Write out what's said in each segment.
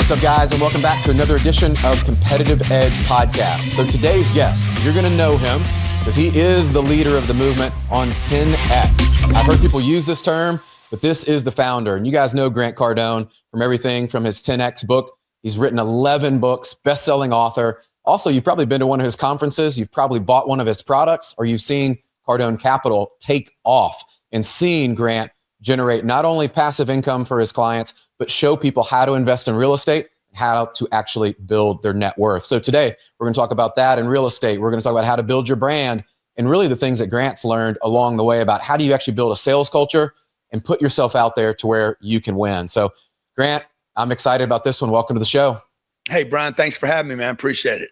What's up, guys, and welcome back to another edition of Competitive Edge Podcast. So today's guest, you're going to know him because he is the leader of the movement on 10X. I've heard people use this term, but this is the founder. And you guys know Grant Cardone from everything from his 10X book. He's written 11 books, best-selling author. Also, you've probably been to one of his conferences. You've probably bought one of his products, or you've seen Cardone Capital take off and seen Grant generate not only passive income for his clients, but show people how to invest in real estate, how to actually build their net worth. So today, we're going to talk about that in real estate. We're going to talk about how to build your brand and really the things that Grant's learned along the way about how do you actually build a sales culture and put yourself out there to where you can win. So Grant, I'm excited about this one. Welcome to the show. Hey, Brian, thanks for having me, man. Appreciate it.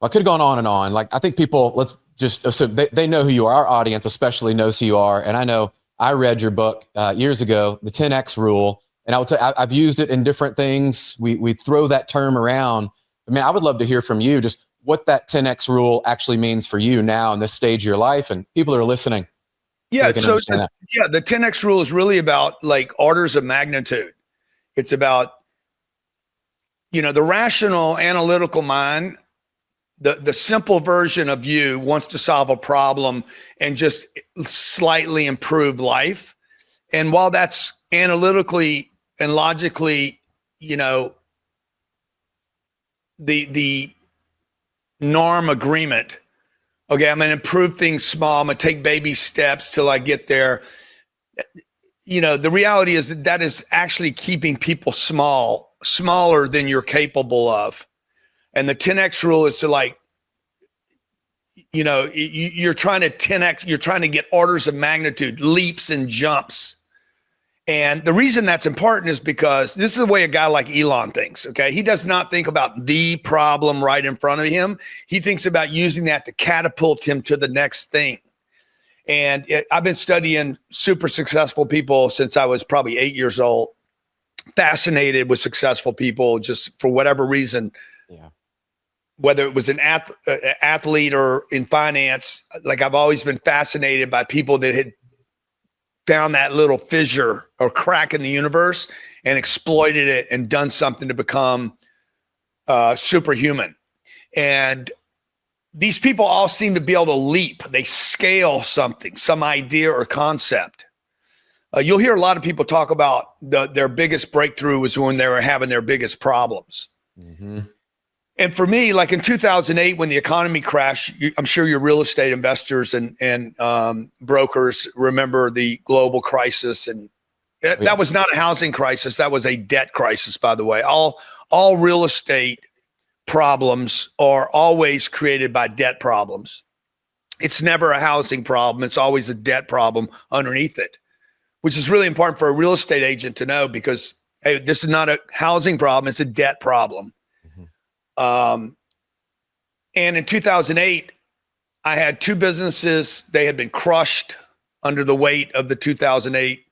Well, I could have gone on and on. Like, I think people, let's just assume they know who you are. Our audience especially knows who you are. And I know I read your book years ago, the 10X rule. And I would say I've used it in different things. We throw that term around. I mean, I would love to hear from you just what that 10X rule actually means for you now in this stage of your life and people that are listening. Yeah, the 10X rule is really about like orders of magnitude. It's about, the rational analytical mind, the simple version of you wants to solve a problem and just slightly improve life. And while that's analytically and logically, the norm agreement, okay, I'm going to improve things small. I'm going to take baby steps till I get there. The reality is that is actually keeping people smaller than you're capable of. And the 10X rule is to you're trying to 10X, you're trying to get orders of magnitude, leaps and jumps. And the reason that's important is because this is the way a guy like Elon thinks, okay? He does not think about the problem right in front of him. He thinks about using that to catapult him to the next thing. And I've been studying super successful people since I was probably 8 years old, fascinated with successful people just for whatever reason. Yeah. Whether it was an athlete or in finance, like I've always been fascinated by people that had found that little fissure or crack in the universe and exploited it and done something to become superhuman. And these people all seem to be able to leap. They scale something, some idea or concept. You'll hear a lot of people talk about their biggest breakthrough was when they were having their biggest problems. Mm-hmm. And for me, like in 2008, when the economy crashed, I'm sure your real estate investors and brokers remember the global crisis. And that was not a housing crisis. That was a debt crisis, by the way. All real estate problems are always created by debt problems. It's never a housing problem. It's always a debt problem underneath it, which is really important for a real estate agent to know because, hey, this is not a housing problem. It's a debt problem. And in 2008, I had two businesses. They had been crushed under the weight of the 2008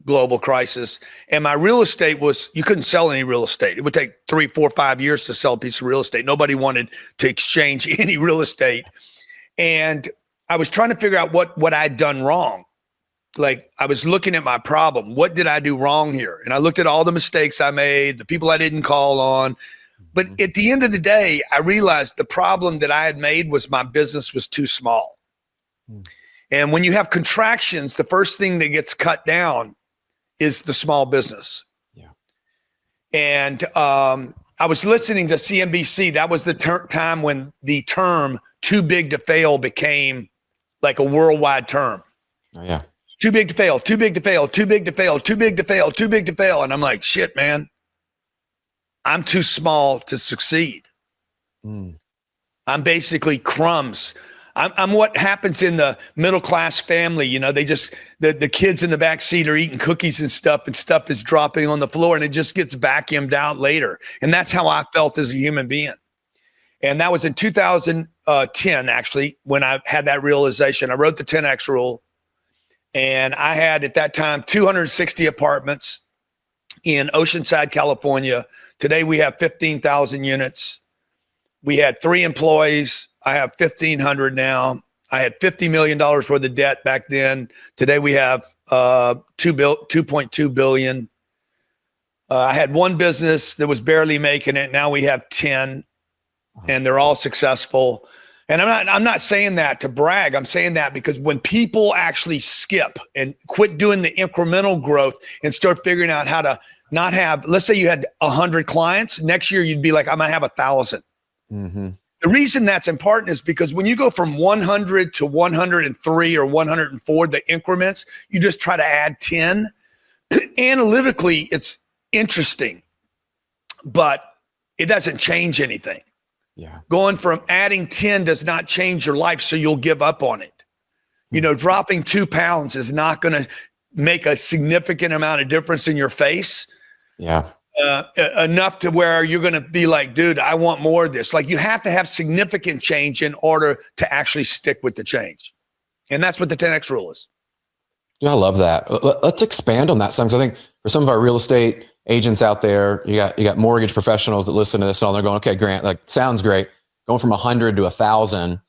global crisis. And my real estate you couldn't sell any real estate. It would take 3, 4, 5 years to sell a piece of real estate. Nobody wanted to exchange any real estate. And I was trying to figure out what I'd done wrong. Like I was looking at my problem. What did I do wrong here? And I looked at all the mistakes I made, the people I didn't call on. But at the end of the day, I realized the problem that I had made was my business was too small. And when you have contractions, the first thing that gets cut down is the small business. Yeah. And I was listening to CNBC. That was the time when the term too big to fail became like a worldwide term. Oh, yeah. Too big to fail, too big to fail, too big to fail, too big to fail, too big to fail. And I'm like, shit, man. I'm too small to succeed. I'm basically crumbs. I'm what happens in the middle-class family. They just, the kids in the back seat are eating cookies and stuff is dropping on the floor and it just gets vacuumed out later. And that's how I felt as a human being. And that was in 2010, actually, when I had that realization. I wrote the 10X rule and I had at that time 260 apartments in Oceanside, California. Today we have 15,000 units. We had 3 employees. I have 1,500 now. I had $50 million worth of debt back then. Today we have $2.2 billion. I had one business that was barely making it. Now we have 10 and they're all successful. And I'm not saying that to brag. I'm saying that because when people actually skip and quit doing the incremental growth and start figuring out how to not have, let's say you had 100 clients, next year you'd be like, I'm going to have 1,000. Mm-hmm. The reason that's important is because when you go from 100 to 103 or 104, the increments, you just try to add 10. Analytically, it's interesting, but it doesn't change anything. Yeah. Going from adding 10 does not change your life, so you'll give up on it. You know, dropping 2 pounds is not going to make a significant amount of difference in your face. Yeah. Enough to where you're going to be like, dude, I want more of this. Like, you have to have significant change in order to actually stick with the change. And that's what the 10X rule is. Yeah, I love that. Let's expand on that some, because I think for some of our real estate agents out there, you got mortgage professionals that listen to this and all, they're going, okay, Grant, like, sounds great. Going from 100 to 1,000,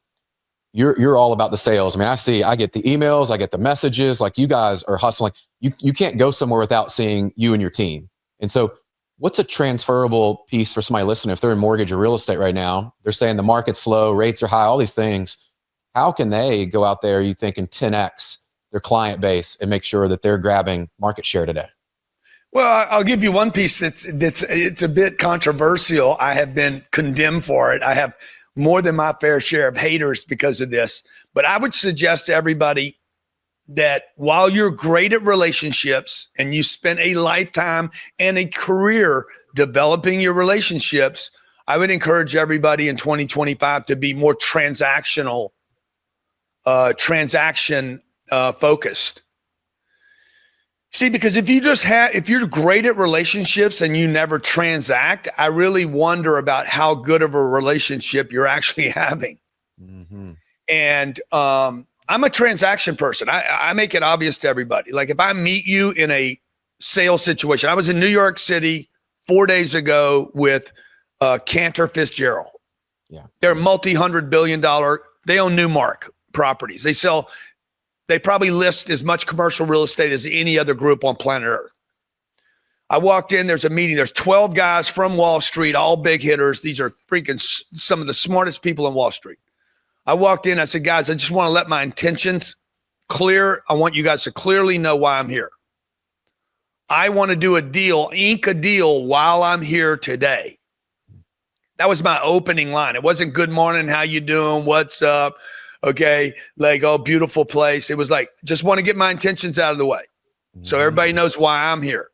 you're all about the sales. I mean, I get the emails, I get the messages, like, you guys are hustling. You can't go somewhere without seeing you and your team. And so what's a transferable piece for somebody listening? If they're in mortgage or real estate right now, they're saying the market's slow, rates are high, all these things. How can they go out there, you think, and 10X their client base and make sure that they're grabbing market share today? Well, I'll give you one piece it's a bit controversial. I have been condemned for it. I have more than my fair share of haters because of this. But I would suggest to everybody that while you're great at relationships and you spend a lifetime and a career developing your relationships, I would encourage everybody in 2025 to be more transaction focused. See, because if you're great at relationships and you never transact, I really wonder about how good of a relationship you're actually having. Mm-hmm. And I'm a transaction person. I make it obvious to everybody. Like, if I meet you in a sales situation, I was in New York City 4 days ago with Cantor Fitzgerald. Yeah. They're multi-$100 billion. They own Newmark properties. They probably list as much commercial real estate as any other group on planet Earth. I walked in, there's a meeting. There's 12 guys from Wall Street, all big hitters. These are freaking some of the smartest people in Wall Street. I walked in, I said, guys, I just want to let my intentions clear. I want you guys to clearly know why I'm here. I want to do a deal, ink a deal while I'm here today. That was my opening line. It wasn't good morning, how you doing, what's up? Okay, like, oh, beautiful place. It was like, just want to get my intentions out of the way so everybody knows why I'm here.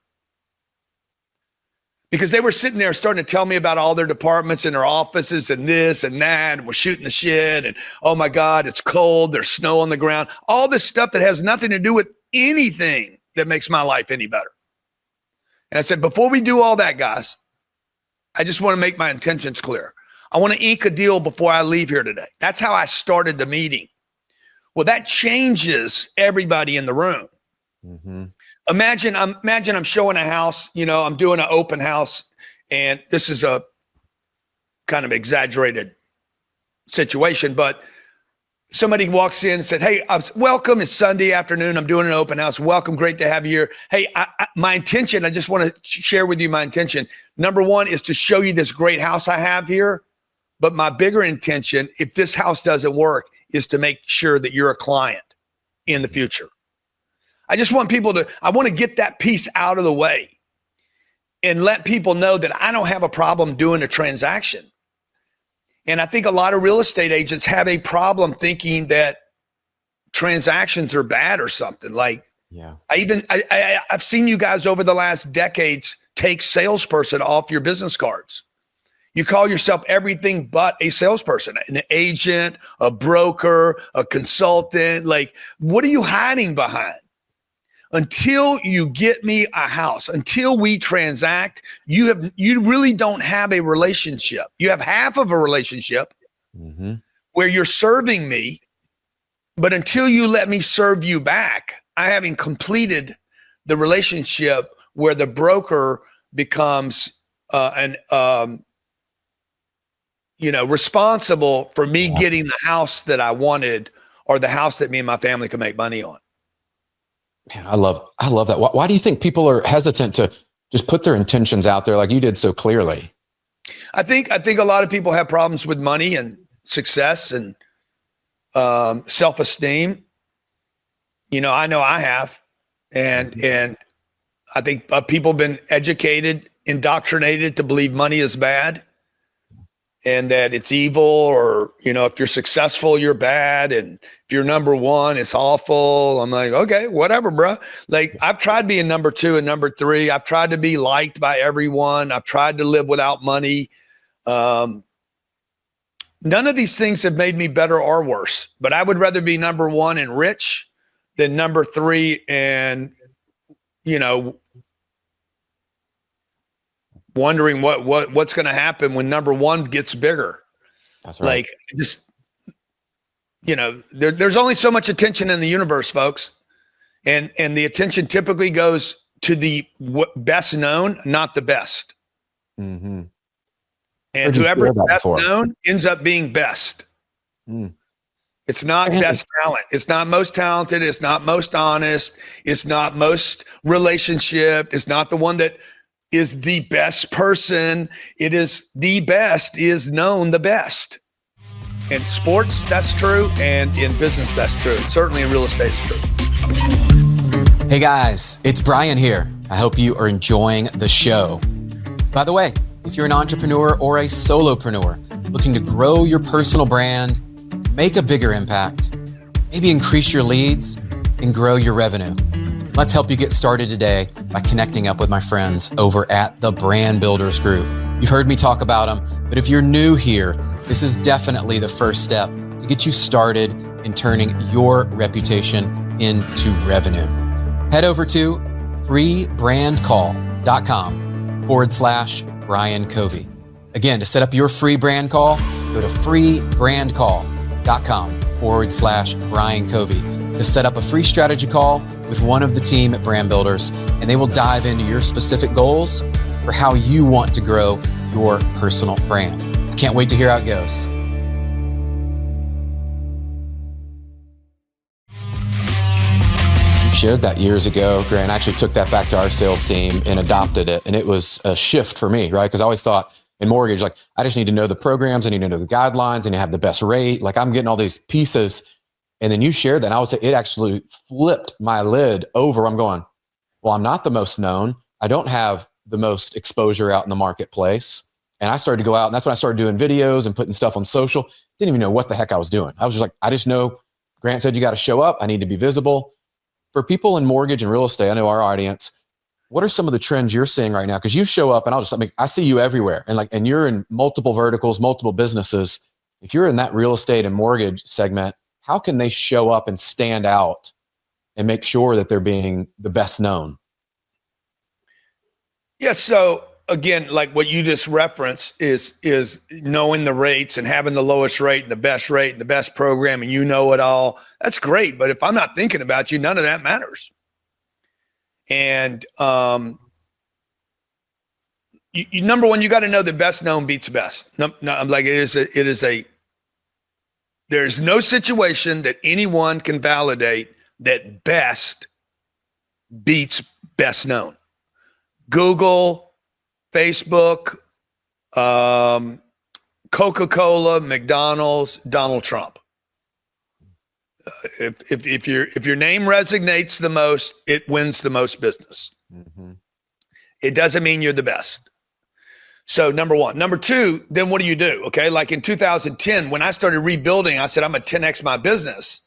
Because they were sitting there starting to tell me about all their departments and their offices and this and that, and we're shooting the shit, and oh my God, it's cold, there's snow on the ground, all this stuff that has nothing to do with anything that makes my life any better. And I said, before we do all that, guys, I just want to make my intentions clear. I want to ink a deal before I leave here today. That's how I started the meeting. Well, that changes everybody in the room. Mm-hmm. Imagine I'm showing a house, I'm doing an open house, and this is a kind of exaggerated situation, but somebody walks in and said, hey, welcome. It's Sunday afternoon. I'm doing an open house. Welcome. Great to have you here. Hey, my intention, I just want to share with you my intention. Number one is to show you this great house I have here. But my bigger intention, if this house doesn't work, is to make sure that you're a client in the future. I just want I want to get that piece out of the way and let people know that I don't have a problem doing a transaction. And I think a lot of real estate agents have a problem thinking that transactions are bad or something. Like, yeah, I've seen you guys over the last decades take salesperson off your business cards. You call yourself everything but a salesperson, an agent, a broker, a consultant. Like, what are you hiding behind? Until you get me a house, until we transact, you really don't have a relationship. You have half of a relationship where you're serving me, but until you let me serve you back, I haven't completed the relationship where the broker becomes responsible for me getting the house that I wanted, or the house that me and my family can make money on. Man, I love that. Why do you think people are hesitant to just put their intentions out there like you did so clearly? I think a lot of people have problems with money and success and self-esteem. I know I have, and I think people have been educated, indoctrinated to believe money is bad and that it's evil, or, if you're successful, you're bad. And if you're number one, it's awful. I'm like, okay, whatever, bro. Like, I've tried being number two and number three. I've tried to be liked by everyone. I've tried to live without money. None of these things have made me better or worse, but I would rather be number one and rich than number three and, wondering what's going to happen when number one gets bigger. That's right. Like, there's only so much attention in the universe, folks. And the attention typically goes to the best known, not the best. Mm-hmm. And whoever's best known ends up being best. Mm. It's not best talent. It's not most talented. It's not most honest. It's not most relationship. It's not the one that is the best person. It is the best is known the best. In sports, that's true. And in business, that's true. And certainly in real estate, it's true. Hey guys, it's Brian here. I hope you are enjoying the show. By the way, if you're an entrepreneur or a solopreneur looking to grow your personal brand, make a bigger impact, maybe increase your leads and grow your revenue, let's help you get started today by connecting up with my friends over at the Brand Builders Group. You've heard me talk about them, but if you're new here, this is definitely the first step to get you started in turning your reputation into revenue. Head over to freebrandcall.com/Brian Covey. Again, to set up your free brand call, go to freebrandcall.com/Brian Covey to set up a free strategy call with one of the team at Brand Builders, and they will dive into your specific goals for how you want to grow your personal brand. I can't wait to hear how it goes. You shared that years ago, Grant. I actually took that back to our sales team and adopted it, and it was a shift for me, right? Because I always thought in mortgage, like, I just need to know the programs, I need to know the guidelines, and have the best rate. Like, I'm getting all these pieces. And then you shared that, and I would say it actually flipped my lid over. I'm going, well, I'm not the most known. I don't have the most exposure out in the marketplace. And I started to go out, and that's when I started doing videos and putting stuff on social. Didn't even know what the heck I was doing. I was just like, I just know Grant said you got to show up. I need to be visible. For people in mortgage and real estate, I know our audience, what are some of the trends you're seeing right now? Because you show up, and I see you everywhere, and you're in multiple verticals, multiple businesses. If you're in that real estate and mortgage segment, how can they show up and stand out and make sure that they're being the best known? Yeah. So again, like what you just referenced is knowing the rates and having the lowest rate and the best program, and you know it all. That's great. But if I'm not thinking about you, none of that matters. And number one, you got to know that best known beats best. There's no situation that anyone can validate that best beats best known. Google, Facebook, Coca-Cola, McDonald's, Donald Trump. If your name resonates the most, it wins the most business. Mm-hmm. It doesn't mean you're the best. So number one. Number two, then what do you do? Okay. Like in 2010, when I started rebuilding, I said, I'm a 10X my business.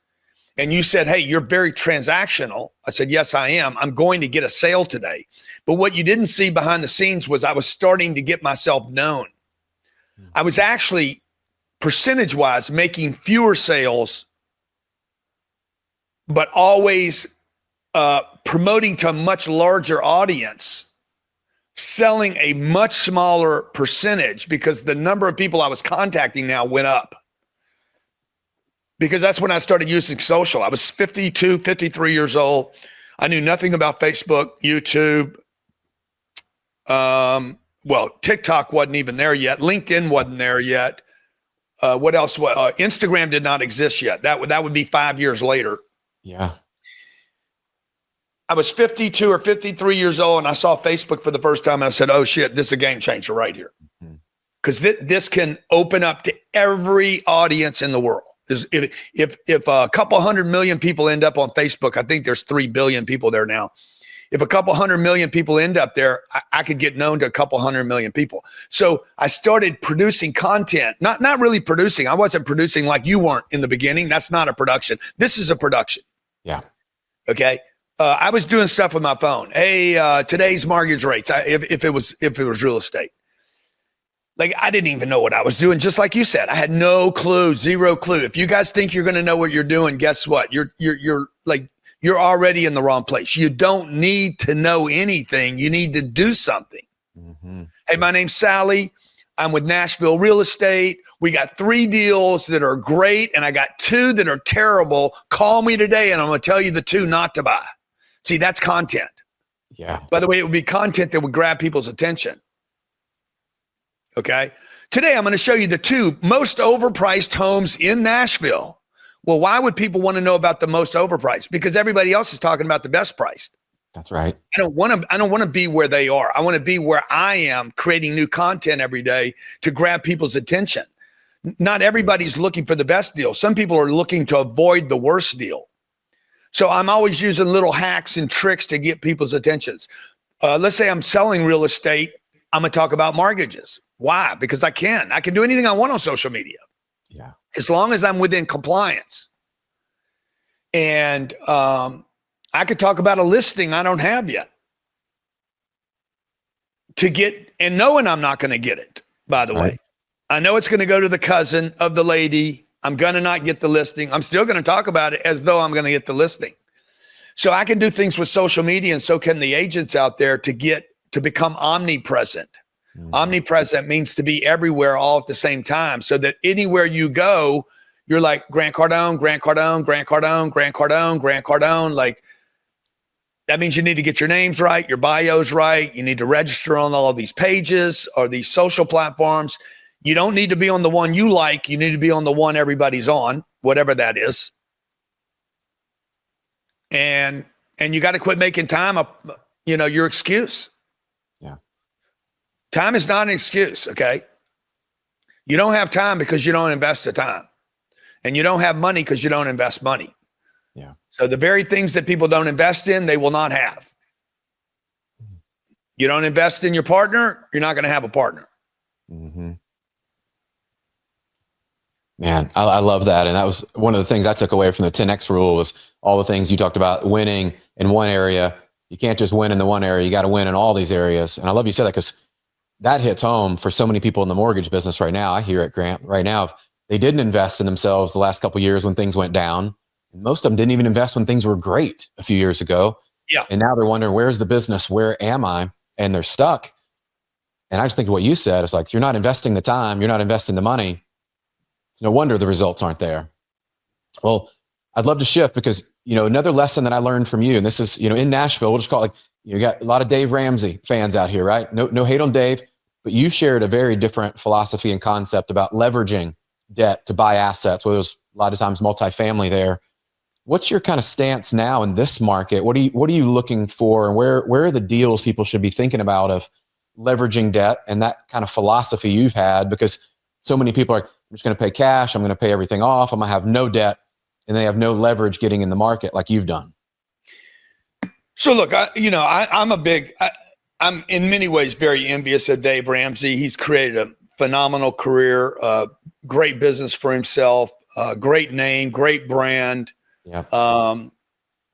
And you said, hey, you're very transactional. I said, yes, I am. I'm going to get a sale today. But what you didn't see behind the scenes was I was starting to get myself known. I was actually percentage-wise making fewer sales, but always promoting to a much larger audience, selling a much smaller percentage because the number of people I was contacting now went up. Because that's when I started using social. I was 52, 53 years old. I knew nothing about Facebook, YouTube. Well, TikTok wasn't even there yet. LinkedIn wasn't there yet. What else? Instagram did not exist yet. That would be 5 years later. Yeah. I was 52 or 53 years old, and I saw Facebook for the first time, and I said, oh shit, this is a game changer right here. Because this can open up to every audience in the world. If a couple 100 million people end up on Facebook, I think there's 3 billion people there now. If a couple 100 million people end up there, I could get known to a couple 100 million people. So I started producing content, not really producing. I wasn't producing like you weren't in the beginning. That's not a production. This is a production. Yeah. Okay. I was doing stuff with my phone. Hey, today's mortgage rates. If it was real estate, like I didn't even know what I was doing. Just like you said, I had no clue, zero clue. If you guys think you're going to know what you're doing, guess what? You're already in the wrong place. You don't need to know anything. You need to do something. Mm-hmm. Hey, my name's Sally. I'm with Nashville Real Estate. We got 3 deals that are great, and I got 2 that are terrible. Call me today, and I'm going to tell you the 2 not to buy. See, that's content. Yeah. By the way, it would be content that would grab people's attention. Okay. Today, I'm going to show you the 2 most overpriced homes in Nashville. Well, why would people want to know about the most overpriced? Because everybody else is talking about the best priced. That's right. I don't want to be where they are. I want to be where I am, creating new content every day to grab people's attention. Not everybody's looking for the best deal. Some people are looking to avoid the worst deal. So I'm always using little hacks and tricks to get people's attentions. Let's say I'm selling real estate. I'm going to talk about mortgages. Why? Because I can do anything I want on social media. Yeah. As long as I'm within compliance. And I could talk about a listing I don't have yet. And knowing I'm not going to get it, by the way. I know it's going to go to the cousin of the lady. I'm going to not get the listing. I'm still going to talk about it as though I'm going to get the listing. So I can do things with social media, and so can the agents out there to become omnipresent. Mm-hmm. Omnipresent means to be everywhere all at the same time, so that anywhere you go, you're like Grant Cardone, Grant Cardone, Grant Cardone, Grant Cardone, Grant Cardone. Like, that means you need to get your names right, your bios right. You need to register on all of these pages or these social platforms. You don't need to be on the one you like. You need to be on the one everybody's on, whatever that is. And you got to quit making time your excuse. Yeah. Time is not an excuse, okay? You don't have time because you don't invest the time. And you don't have money because you don't invest money. Yeah. So the very things that people don't invest in, they will not have. You don't invest in your partner, you're not going to have a partner. Mm-hmm. Man, I love that. And that was one of the things I took away from the 10X rule was all the things you talked about winning in one area. You can't just win in the one area. You got to win in all these areas. And I love you said that because that hits home for so many people in the mortgage business right now. I hear it, Grant, right now. If they didn't invest in themselves the last couple of years when things went down. Most of them didn't even invest when things were great a few years ago. Yeah. And now they're wondering, where's the business? Where am I? And they're stuck. And I just think of what you said. It's like, you're not investing the time. You're not investing the money. It's no wonder the results aren't there. Well, I'd love to shift because, another lesson that I learned from you, and this is, in Nashville, we'll just call it, you got a lot of Dave Ramsey fans out here, right? No hate on Dave, but you shared a very different philosophy and concept about leveraging debt to buy assets. Well, there's a lot of times multifamily there. What's your kind of stance now in this market? What are you looking for? And where are the deals people should be thinking about of leveraging debt and that kind of philosophy you've had? Because so many people are, I'm just going to pay cash. I'm going to pay everything off. I'm going to have no debt. And they have no leverage getting in the market like you've done. So look, I'm in many ways very envious of Dave Ramsey. He's created a phenomenal career, great business for himself, great name, great brand. Yeah.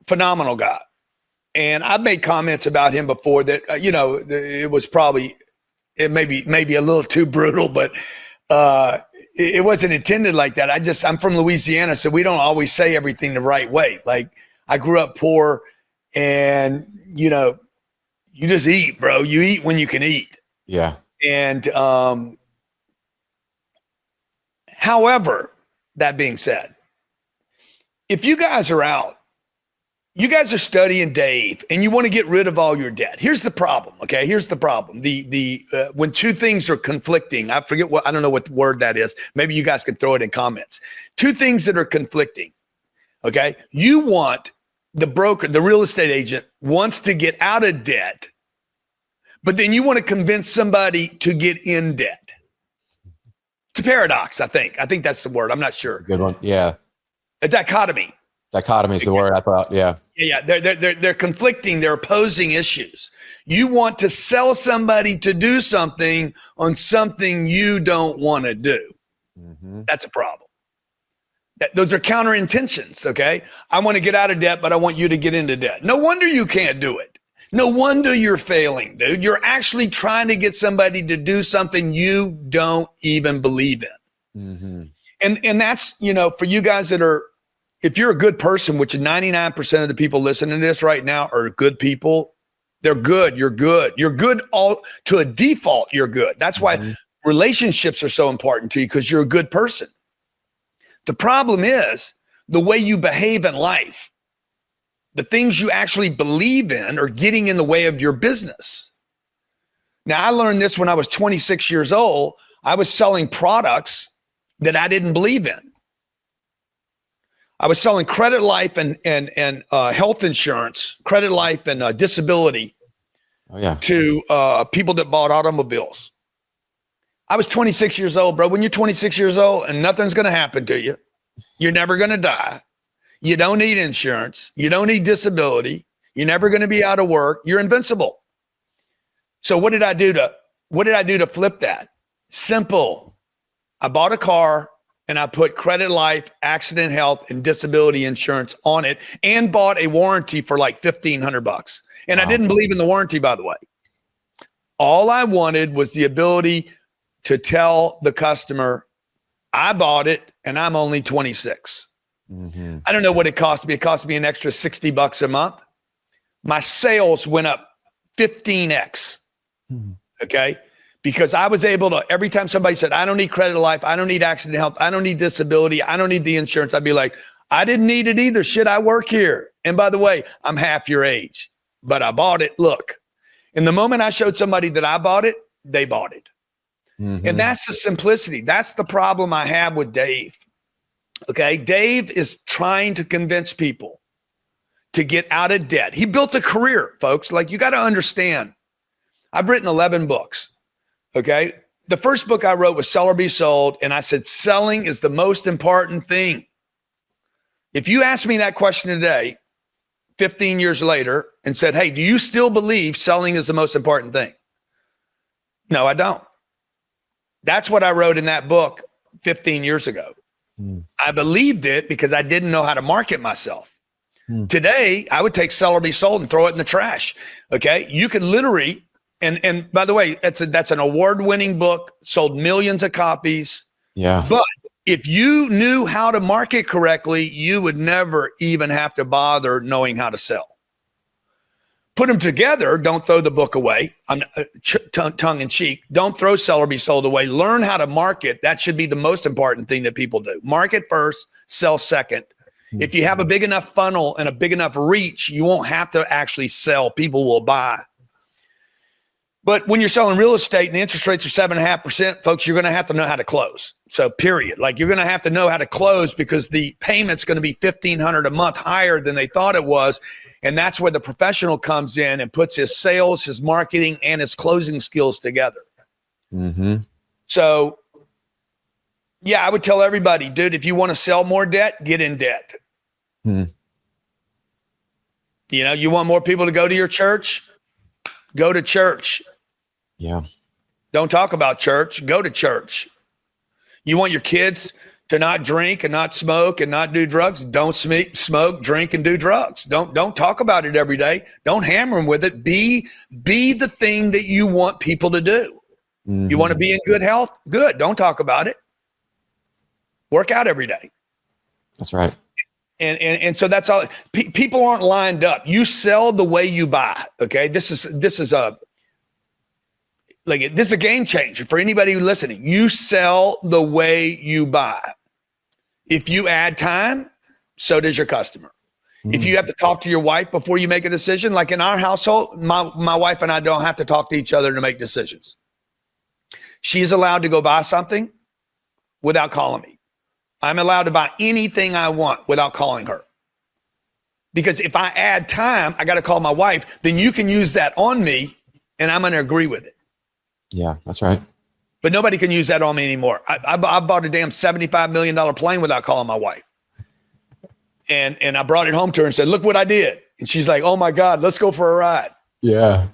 Phenomenal guy. And I've made comments about him before that, it was probably, it may be a little too brutal, but it wasn't intended like that. I'm from Louisiana, so we don't always say everything the right way. Like, I grew up poor and, you just eat, bro. You eat when you can eat. Yeah. And, however, that being said, if you guys are out, you guys are studying Dave and you want to get rid of all your debt. Here's the problem. Okay. Here's the problem. When two things are conflicting, I don't know what word that is. Maybe you guys can throw it in comments. Two things that are conflicting. Okay. You want the broker, the real estate agent wants to get out of debt, but then you want to convince somebody to get in debt. It's a paradox, I think. I think that's the word. I'm not sure. Good one. Yeah. A dichotomy. Dichotomy is the word I thought. Yeah. Yeah. They're conflicting. They're opposing issues. You want to sell somebody to do something on something you don't want to do. Mm-hmm. That's a problem. Those are counter intentions. Okay. I want to get out of debt, but I want you to get into debt. No wonder you can't do it. No wonder you're failing, dude. You're actually trying to get somebody to do something you don't even believe in. Mm-hmm. And that's, for you guys that are, if you're a good person, which 99% of the people listening to this right now are good people, they're good. You're good. You're good all to a default. You're good. That's why relationships are so important to you, because you're a good person. The problem is the way you behave in life. The things you actually believe in are getting in the way of your business. Now, I learned this when I was 26 years old. I was selling products that I didn't believe in. I was selling credit life and health insurance, credit life and disability to people that bought automobiles. I was 26 years old, bro. When you're 26 years old and nothing's going to happen to you, you're never going to die. You don't need insurance. You don't need disability. You're never going to be out of work. You're invincible. So what did I do to flip that? Simple. I bought a car and I put credit life, accident health, and disability insurance on it, and bought a warranty for like $1,500. And wow. I didn't believe in the warranty, by the way. All I wanted was the ability to tell the customer, I bought it and I'm only 26. Mm-hmm. I don't know what it cost me. It cost me an extra $60 a month. My sales went up 15x. Mm-hmm. Okay. Because I was able to, every time somebody said, I don't need credit life, I don't need accident health, I don't need disability, I don't need the insurance, I'd be like, I didn't need it either. Shit, I work here. And by the way, I'm half your age, but I bought it. Look, and the moment I showed somebody that I bought it, they bought it. Mm-hmm. And that's the simplicity. That's the problem I have with Dave. Okay. Dave is trying to convince people to get out of debt. He built a career, folks. Like, you got to understand, I've written 11 books. Okay. The first book I wrote was Sell or Be Sold. And I said, selling is the most important thing. If you ask me that question today, 15 years later, and said, hey, do you still believe selling is the most important thing? No, I don't. That's what I wrote in that book 15 years ago. I believed it because I didn't know how to market myself. Today, I would take Sell or Be Sold and throw it in the trash. Okay. You could literally, and by the way, that's an award-winning book, sold millions of copies. Yeah. But if you knew how to market correctly, you would never even have to bother knowing how to sell. Put them together. Don't throw the book away. I'm tongue in cheek. Don't throw Sell or Be Sold away. Learn how to market. That should be the most important thing that people do. Market first, sell second. Mm-hmm. If you have a big enough funnel and a big enough reach, you won't have to actually sell. People will buy. But when you're selling real estate and the interest rates are 7.5%, folks, you're going to have to know how to close. So period. Like, you're going to have to know how to close, because the payment's going to be $1,500 a month higher than they thought it was. And that's where the professional comes in and puts his sales, his marketing, and his closing skills together. Mm-hmm. So yeah, I would tell everybody, dude, if you want to sell more debt, get in debt. You know, you want more people to go to your church? Go to church. Yeah. Don't talk about church. Go to church. You want your kids to not drink and not smoke and not do drugs? Don't smoke, drink, and do drugs. Don't talk about it every day. Don't hammer them with it. Be the thing that you want people to do. Mm-hmm. You want to be in good health? Good. Don't talk about it. Work out every day. That's right. And so that's all. People aren't lined up. You sell the way you buy. Okay. This is a game changer for anybody who's listening. You sell the way you buy. If you add time, so does your customer. If you have to talk to your wife before you make a decision, like in our household, my wife and I don't have to talk to each other to make decisions. She's allowed to go buy something without calling me. I'm allowed to buy anything I want without calling her. Because if I add time, I got to call my wife, then you can use that on me and I'm going to agree with it. Yeah, that's right. But nobody can use that on me anymore. I bought a damn $75 million plane without calling my wife. And I brought it home to her and said, look what I did. And she's like, oh my God, let's go for a ride. Yeah.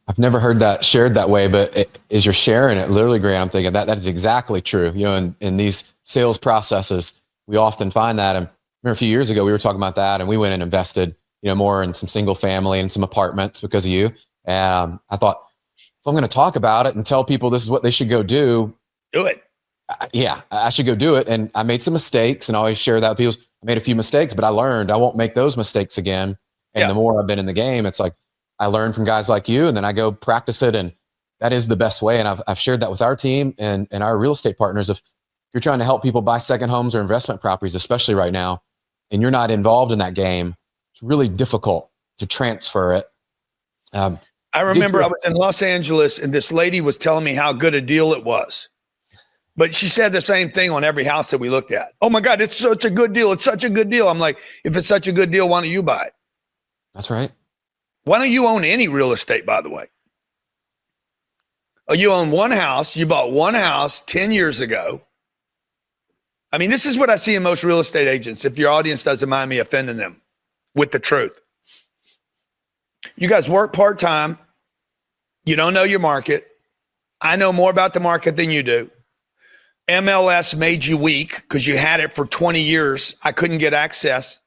I've never heard that shared that way, but as you're sharing it, literally, Grant, I'm thinking that is exactly true. You know, in these sales processes, we often find that. And I remember a few years ago, we were talking about that, and we went and invested, you know, more in some single family and some apartments because of you. And I thought, if I'm going to talk about it and tell people this is what they should go do it. Yeah, I should go do it. And I made some mistakes, and I always share that with people. I made a few mistakes, but I learned I won't make those mistakes again. And the more I've been in the game, it's like I learn from guys like you, and then I go practice it. And that is the best way. And I've shared that with our team and our real estate partners. If you're trying to help people buy second homes or investment properties, especially right now, and you're not involved in that game, it's really difficult to transfer it. I remember I was in Los Angeles and this lady was telling me how good a deal it was. But she said the same thing on every house that we looked at. Oh my God, it's such a good deal. It's such a good deal. I'm like, if it's such a good deal, why don't you buy it? That's right. Why don't you own any real estate, by the way? Oh, you own one house. You bought one house 10 years ago. I mean, this is what I see in most real estate agents. If your audience doesn't mind me offending them with the truth. You guys work part-time. You don't know your market. I know more about the market than you do. MLS made you weak because you had it for 20 years. I couldn't get access.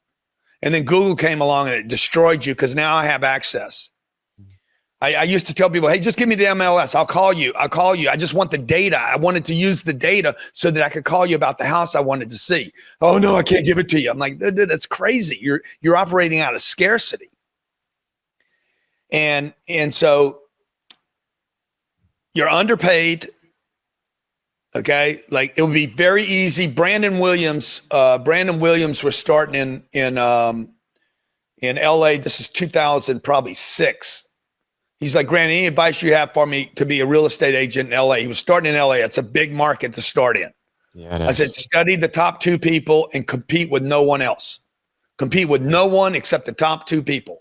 And then Google came along and it destroyed you because now I have access. I used to tell people, hey, just give me the MLS. I'll call you. I just want the data. I wanted to use the data so that I could call you about the house I wanted to see. Oh, no, I can't give it to you. I'm like, dude, that's crazy. You're operating out of scarcity. And so you're underpaid. Okay. Like it would be very easy. Brandon Williams was starting in LA. This is 2000, probably 6. He's like, Grant, any advice you have for me to be a real estate agent in LA? He was starting in LA. It's a big market to start in. Yeah, I said, study the top 2 people and compete with no one else. Compete with no one except the top 2 people.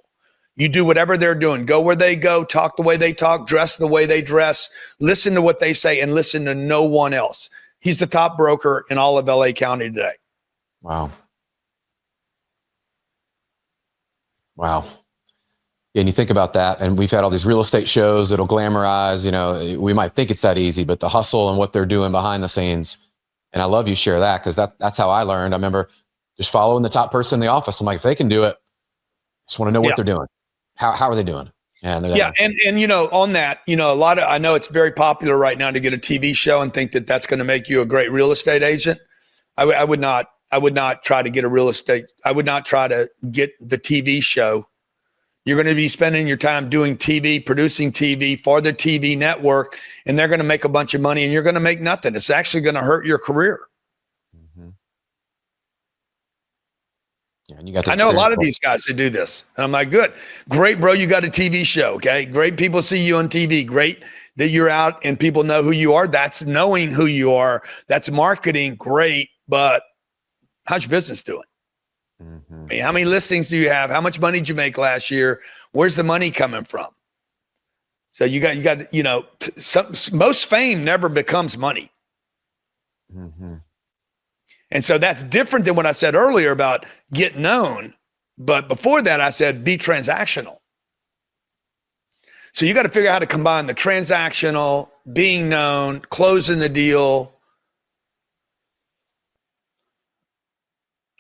You do whatever they're doing. Go where they go, talk the way they talk, dress the way they dress, listen to what they say, and listen to no one else. He's the top broker in all of LA County today. Wow. And you think about that, and we've had all these real estate shows that'll glamorize, you know, we might think it's that easy, but the hustle and what they're doing behind the scenes. And I love you share that because that's how I learned. I remember just following the top person in the office. I'm like, if they can do it, I just want to know what they're doing. How are they doing? And you know, on that, you know, I know it's very popular right now to get a TV show and think that that's going to make you a great real estate agent. I would not try to get a real estate. I would not try to get the TV show. You're going to be spending your time doing TV, producing TV for the TV network, and they're going to make a bunch of money and you're going to make nothing. It's actually going to hurt your career. Mm-hmm. Yeah, and you got I know a lot of these guys that do this. And I'm like, good, great, bro. You got a TV show. Okay. Great. People see you on TV. Great that you're out and people know who you are. That's knowing who you are. That's marketing. Great. But how's your business doing? Mm-hmm. I mean, how many listings do you have? How much money did you make last year? Where's the money coming from? So you got, you know, most fame never becomes money. Mm-hmm. And so that's different than what I said earlier about get known. But before that, I said be transactional. So you got to figure out how to combine the transactional, being known, closing the deal.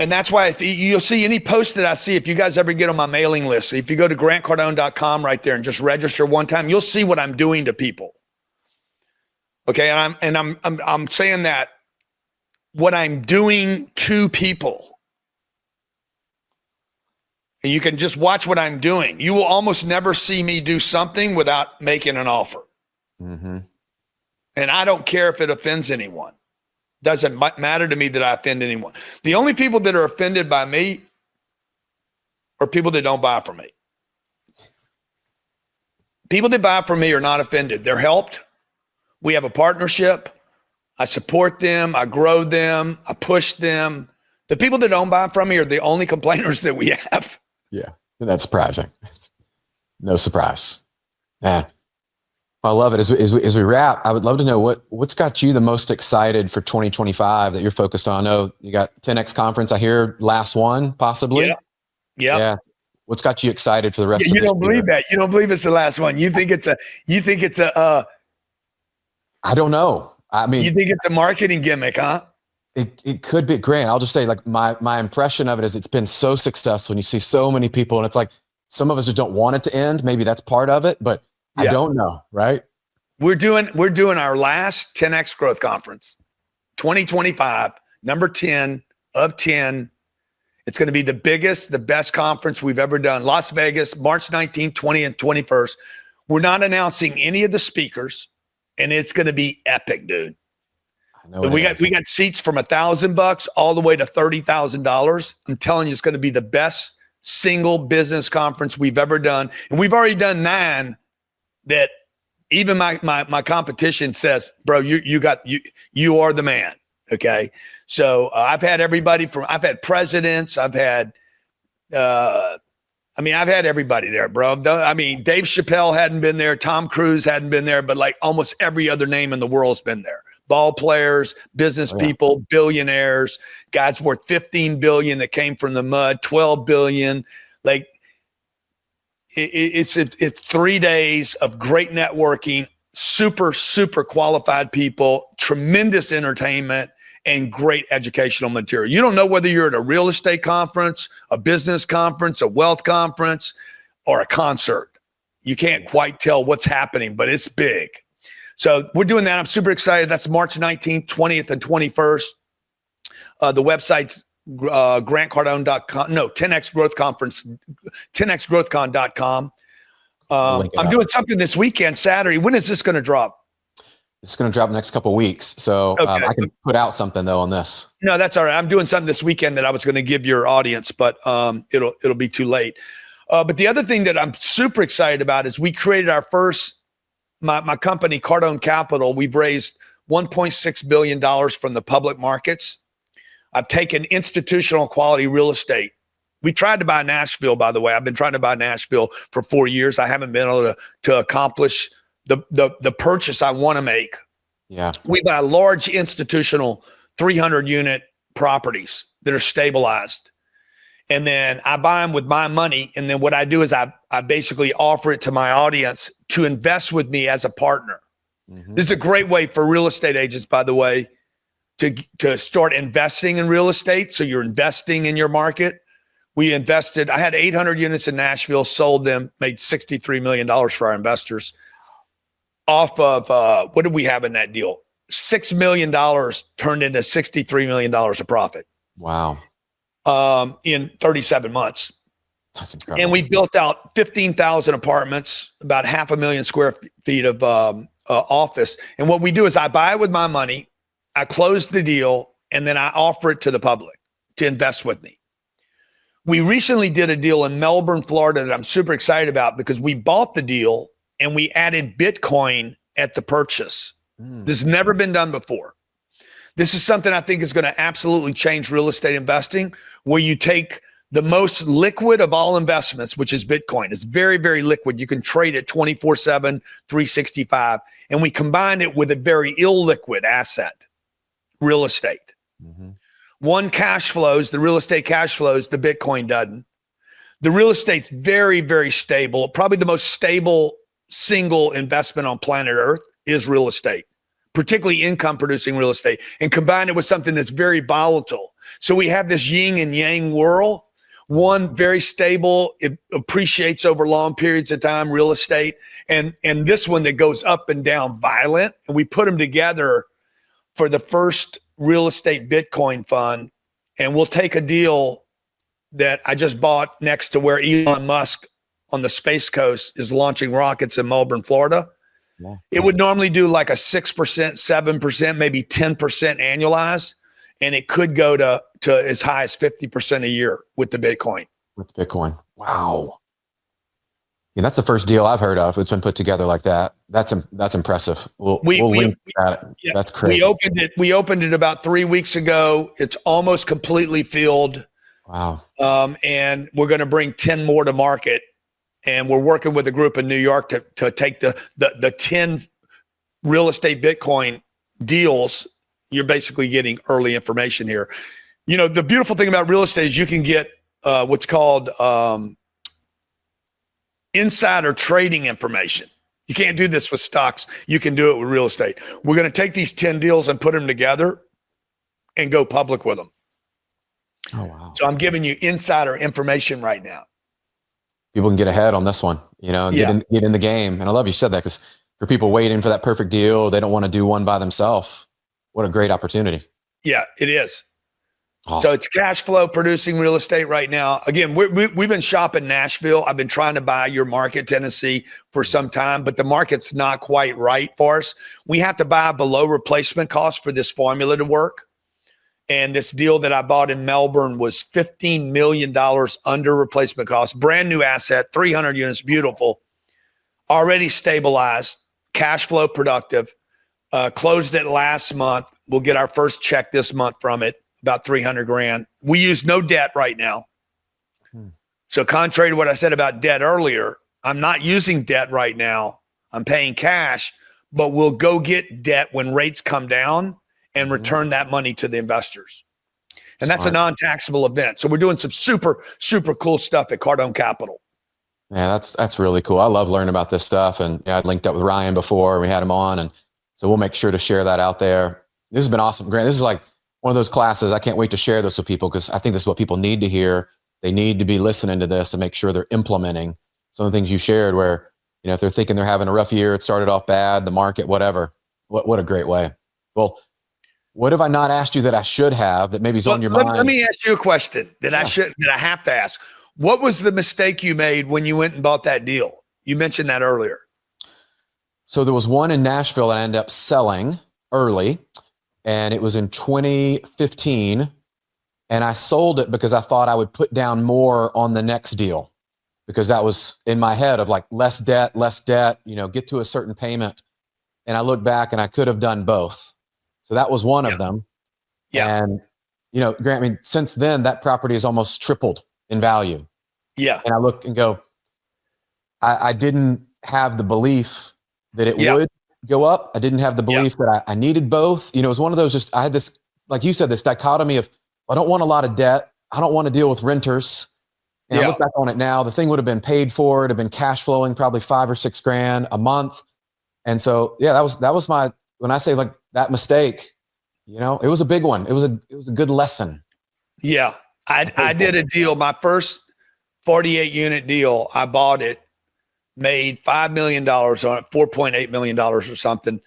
And that's why if you'll see any post that I see, if you guys ever get on my mailing list, if you go to grantcardone.com right there and just register one time, you'll see what I'm doing to people. Okay. And I'm saying that what I'm doing to people. And you can just watch what I'm doing. You will almost never see me do something without making an offer. Mm-hmm. And I don't care if it offends anyone. Doesn't matter to me that I offend anyone. The only people that are offended by me are people that don't buy from me. People that buy from me are not offended. They're helped. We have a partnership. I support them. I grow them. I push them. The people that don't buy from me are the only complainers that we have. Yeah, that's surprising. No surprise, man. I love it. As we wrap, I would love to know what's got you the most excited for 2025 that you're focused on. I know you got 10X conference. I hear last one possibly. Yeah. What's got you excited for the rest of this year? You don't believe that. You don't believe it's the last one. You think it's a I don't know. I mean, you think it's a marketing gimmick, huh? It could be great. I'll just say, like, my impression of it is it's been so successful, and you see so many people, and it's like some of us just don't want it to end. Maybe that's part of it, but I don't know, right? We're doing our last 10X Growth Conference, 2025, number 10 of 10. It's going to be the biggest, the best conference we've ever done. Las Vegas, March 19th, 20th, and 21st. We're not announcing any of the speakers, and it's going to be epic, dude. We got seats from $1,000 all the way to $30,000. I'm telling you, it's going to be the best single business conference we've ever done, and we've already done 9 that even my competition says, bro, you are the man. Okay, so I've had everybody I've had presidents, I've had everybody there, bro. I mean, Dave Chappelle hadn't been there, Tom Cruise hadn't been there, but like almost every other name in the world's been there. Ball players, business people, billionaires, guys worth 15 billion that came from the mud, 12 billion. Like it's 3 days of great networking, super, super qualified people, tremendous entertainment, and great educational material. You don't know whether you're at a real estate conference, a business conference, a wealth conference, or a concert. You can't quite tell what's happening, but it's big. So we're doing that. I'm super excited. That's March 19th, 20th, and 21st. The website's grantcardone.com. No, 10X Growth Conference, 10xgrowthcon.com. I'm doing something this weekend, Saturday. When is this going to drop? It's going to drop next couple of weeks. So I can put out something though on this. No, that's all right. I'm doing something this weekend that I was going to give your audience, but it'll be too late. But the other thing that I'm super excited about is we created our first, my company, Cardone Capital. We've raised $1.6 billion from the public markets. I've taken institutional quality real estate. We tried to buy Nashville, by the way. I've been trying to buy Nashville for 4 years. I haven't been able to accomplish the purchase I want to make. Yeah. We buy large institutional 300 unit properties that are stabilized. And then I buy them with my money. And then what I do is I basically offer it to my audience to invest with me as a partner. Mm-hmm. This is a great way for real estate agents, by the way, to start investing in real estate. So you're investing in your market. I had 800 units in Nashville, sold them, made $63 million for our investors off of, what did we have in that deal? $6 million turned into $63 million of profit. Wow. In 37 months. That's incredible. And we built out 15,000 apartments, about 500,000 square feet of office. And what we do is I buy it with my money, I close the deal, and then I offer it to the public to invest with me. We recently did a deal in Melbourne, Florida that I'm super excited about because we bought the deal and we added Bitcoin at the purchase. This has never been done before. This is something I think is going to absolutely change real estate investing, where you take the most liquid of all investments, which is Bitcoin. It's very, very liquid. You can trade it 24/7, 365. And we combine it with a very illiquid asset, real estate. Mm-hmm. One cash flows, the real estate cash flows, the Bitcoin doesn't. The real estate's very, very stable. Probably the most stable single investment on planet Earth is real estate, particularly income producing real estate, and combine it with something that's very volatile. So we have this yin and yang whirl. One, very stable, it appreciates over long periods of time, real estate, and this one that goes up and down, violent. And we put them together for the first real estate Bitcoin fund. And we'll take a deal that I just bought next to where Elon Musk on the Space Coast is launching rockets in Melbourne, Florida. Yeah. It would normally do like a 6%, 7%, maybe 10% annualized. And it could go to as high as 50% a year with the Bitcoin. With Bitcoin. Wow. Yeah, that's the first deal I've heard of that's been put together like that. That's impressive. We'll link that. Yeah, that's crazy. We opened it about 3 weeks ago. It's almost completely filled. Wow. And we're going to bring 10 more to market. And we're working with a group in New York to take the 10 real estate Bitcoin deals. You're basically getting early information here. You know, the beautiful thing about real estate is you can get what's called insider trading information. You can't do this with stocks. You can do it with real estate. We're going to take these 10 deals and put them together and go public with them. Oh, wow. So I'm giving you insider information right now. People can get ahead on this one, you know, get in the game. And I love you said that, because for people waiting for that perfect deal, they don't want to do one by themselves. What a great opportunity. Yeah, it is. Awesome. So it's cash flow producing real estate right now. Again, we've been shopping Nashville. I've been trying to buy your market, Tennessee, for some time, but the market's not quite right for us. We have to buy below replacement cost for this formula to work. And this deal that I bought in Melbourne was $15 million under replacement cost. Brand new asset, 300 units, beautiful, already stabilized, cash flow productive. Closed it last month. We'll get our first check this month from it, about 300 grand. We use no debt right now. So contrary to what I said about debt earlier, I'm not using debt right now. I'm paying cash, but we'll go get debt when rates come down and return that money to the investors. And that's a non-taxable event. So we're doing some super, super cool stuff at Cardone Capital. Yeah, that's really cool. I love learning about this stuff. And I'd linked up with Ryan before. We had him on. And so we'll make sure to share that out there. This has been awesome, Grant. This is like one of those classes. I can't wait to share this with people, because I think this is what people need to hear. They need to be listening to this and make sure they're implementing some of the things you shared, where, you know, if they're thinking they're having a rough year, it started off bad, the market, whatever. What a great way. Well, what have I not asked you that I should have, that maybe is on your mind? Let me ask you a question that I have to ask. What was the mistake you made when you went and bought that deal? You mentioned that earlier. So there was one in Nashville that I ended up selling early, and it was in 2015. And I sold it because I thought I would put down more on the next deal, because that was in my head of like less debt, you know, get to a certain payment. And I look back and I could have done both. So that was one of them. Yeah. And, you know, Grant, I mean, since then that property has almost tripled in value. Yeah. And I look and go, I didn't have the belief that it would go up. I didn't have the belief that I needed both. You know, it was one of those, just, I had this, like you said, this dichotomy of, I don't want a lot of debt. I don't want to deal with renters. And I look back on it now, the thing would have been paid for. It'd have been cash flowing probably $5 or $6 grand a month. And so, yeah, that was my, when I say like that mistake, you know, it was a big one. It was a good lesson. Yeah. I did a deal, my first 48 unit deal. I bought it, made $5 million on it, $4.8 million or something,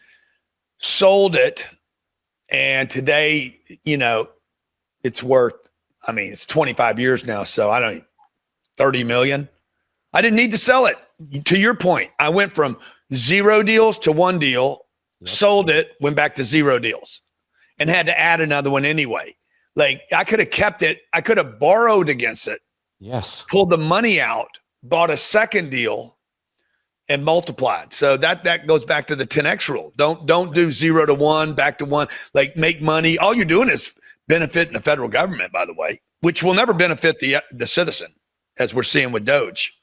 sold it. And today, you know, it's worth, I mean, it's 25 years now. So I don't, 30 million. I didn't need to sell it. To your point, I went from 0 deals to 1 deal, sold it, went back to 0 deals, and had to add another one anyway. Like, I could have kept it. I could have borrowed against it. Yes. Pulled the money out, bought a second deal, and multiplied. So that goes back to the 10X rule. Don't do 0 to 1, back to 1. Like, make money. All you're doing is benefiting the federal government, by the way, which will never benefit the citizen, as we're seeing with Doge.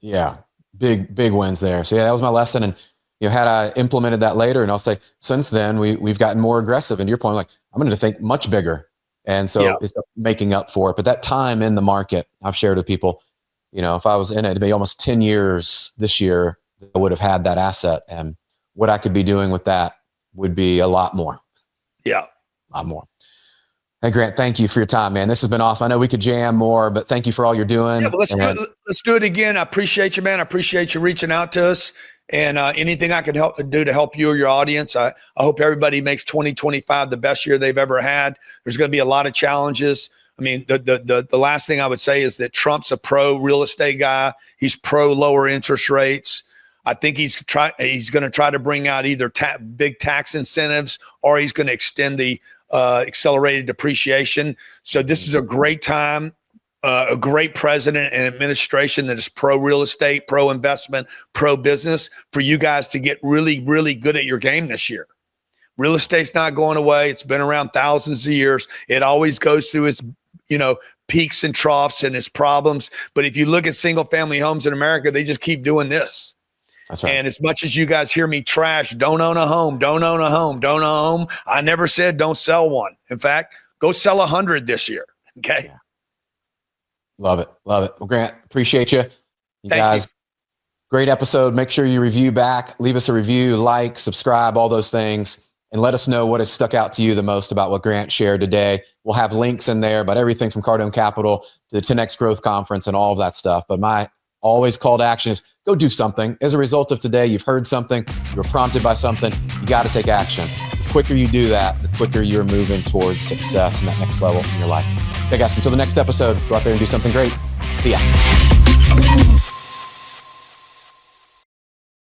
Yeah. Big wins there. So yeah, that was my lesson. And, you know, had I implemented that later, and I'll say since then we've gotten more aggressive, and to your point, like, I'm going to think much bigger. And so it's making up for it. But that time in the market, I've shared with people, you know, if I was in it, it'd be almost 10 years this year, I would have had that asset, and what I could be doing with that would be a lot more. Yeah. A lot more. Hey, Grant, thank you for your time, man. This has been awesome. I know we could jam more, but thank you for all you're doing. Yeah, but let's do it again. I appreciate you, man. I appreciate you reaching out to us, and anything I can do to help you or your audience. I hope everybody makes 2025 the best year they've ever had. There's going to be a lot of challenges. I mean, the last thing I would say is that Trump's a pro real estate guy. He's pro lower interest rates. I think he's going to try to bring out either big tax incentives, or he's going to extend the accelerated depreciation. So this is a great time. a great president and administration that is pro real estate, pro investment, pro business for you guys to get really, really good at your game this year. Real estate's not going away. It's been around thousands of years. It always goes through its, peaks and troughs and its problems. But if you look at single family homes in America, they just keep doing this. That's right. And as much as you guys hear me trash, don't own a home, don't own a home, don't own a home. I never said don't sell one. In fact, go sell 100 this year. Okay. Yeah. Love it. Love it. Well, Grant, appreciate you. Thank guys, you. Great episode. Make sure you review back, leave us a review, like, subscribe, all those things, and let us know what has stuck out to you the most about what Grant shared today. We'll have links in there about everything from Cardone Capital to the 10X Growth Conference and all of that stuff. But my always call to action is go do something. As a result of today, you've heard something, you were prompted by something, you got to take action. The quicker you do that, the quicker you're moving towards success and that next level in your life. Okay, guys, until the next episode, go out there and do something great. See ya.